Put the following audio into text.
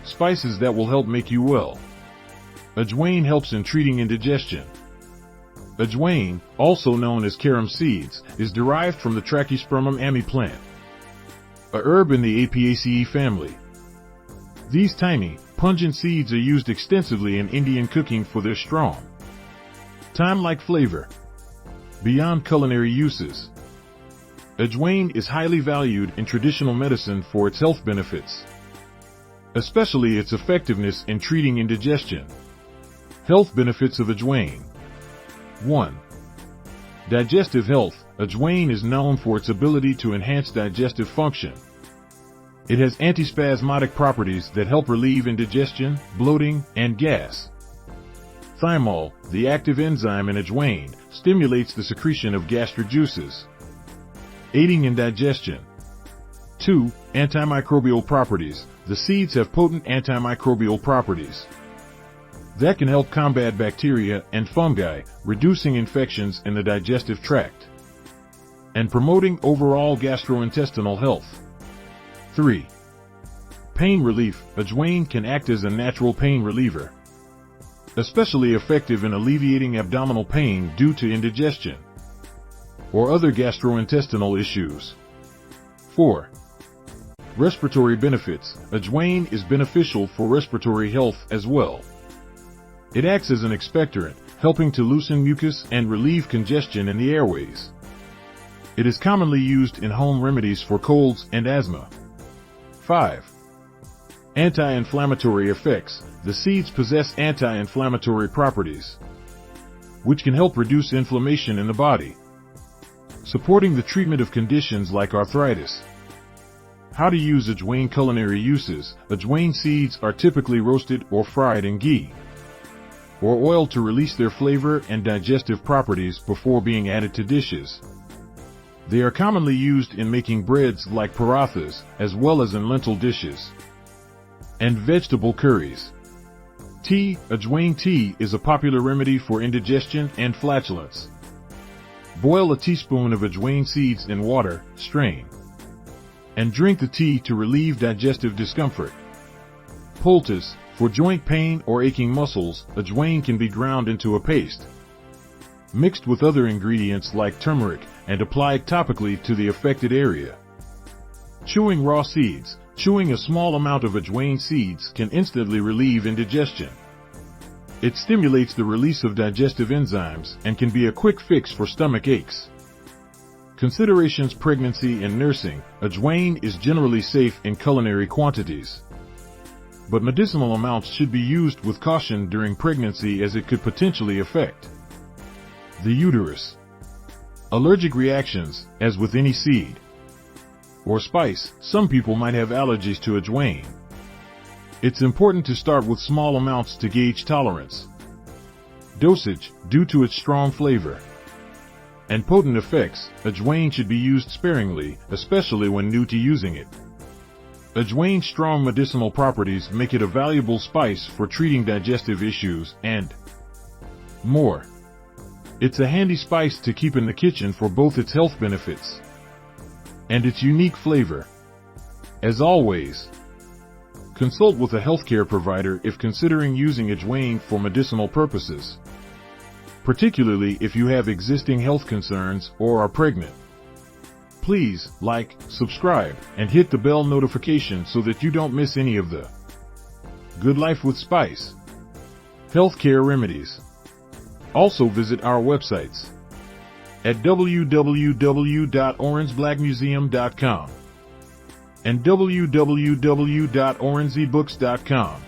spices that will help make you well. Ajwain helps in treating indigestion. Ajwain, also known as carom seeds, is derived from the Trachyspermum ammi plant, a herb in the Apiaceae family. These tiny, pungent seeds are used extensively in Indian cooking for their strong, thyme-like flavor. Beyond culinary uses, Ajwain is highly valued in traditional medicine for its health benefits, especially its effectiveness in treating indigestion. Health benefits of Ajwain. 1. Digestive health. Ajwain is known for its ability to enhance digestive function. It has antispasmodic properties that help relieve indigestion, bloating, and gas. Thymol, the active enzyme in Ajwain, stimulates the secretion of gastric juices, aiding in digestion. 2. Antimicrobial properties. The seeds have potent antimicrobial properties that can help combat bacteria and fungi, reducing infections in the digestive tract and promoting overall gastrointestinal health. 3. Pain relief. Ajwain can act as a natural pain reliever, especially effective in alleviating abdominal pain due to indigestion or other gastrointestinal issues. 4. Respiratory benefits. Ajwain is beneficial for respiratory health as well. It acts as an expectorant, helping to loosen mucus and relieve congestion in the airways. It is commonly used in home remedies for colds and asthma. 5. Anti-inflammatory effects. The seeds possess anti-inflammatory properties, which can help reduce inflammation in the body, supporting the treatment of conditions like arthritis. How to use Ajwain. Culinary uses. Ajwain seeds are typically roasted or fried in ghee or oil to release their flavor and digestive properties before being added to dishes. They are commonly used in making breads like parathas, as well as in lentil dishes and vegetable curries. Tea. Ajwain tea is a popular remedy for indigestion and flatulence. Boil a teaspoon of Ajwain seeds in water, strain, and drink the tea to relieve digestive discomfort. Poultice. For joint pain or aching muscles, Ajwain can be ground into a paste, mixed with other ingredients like turmeric, and applied topically to the affected area. Chewing raw seeds. Chewing a small amount of Ajwain seeds can instantly relieve indigestion. It stimulates the release of digestive enzymes and can be a quick fix for stomach aches. Considerations. Pregnancy and nursing. Ajwain is generally safe in culinary quantities, but medicinal amounts should be used with caution during pregnancy as it could potentially affect the uterus. Allergic reactions. As with any seed or spice, some people might have allergies to Ajwain. It's important to start with small amounts to gauge tolerance. Dosage. Due to its strong flavor and potent effects, Ajwain should be used sparingly, especially when new to using it. Ajwain's strong medicinal properties make it a valuable spice for treating digestive issues and more. It's a handy spice to keep in the kitchen for both its health benefits and its unique flavor. As always, consult with a healthcare provider if considering using Ajwain for medicinal purposes, particularly if you have existing health concerns or are pregnant. Please like, subscribe, and hit the bell notification so that you don't miss any of the Good Life with Spice healthcare remedies. Also visit our websites at www.orangeblackmuseum.com and www.orangezebooks.com.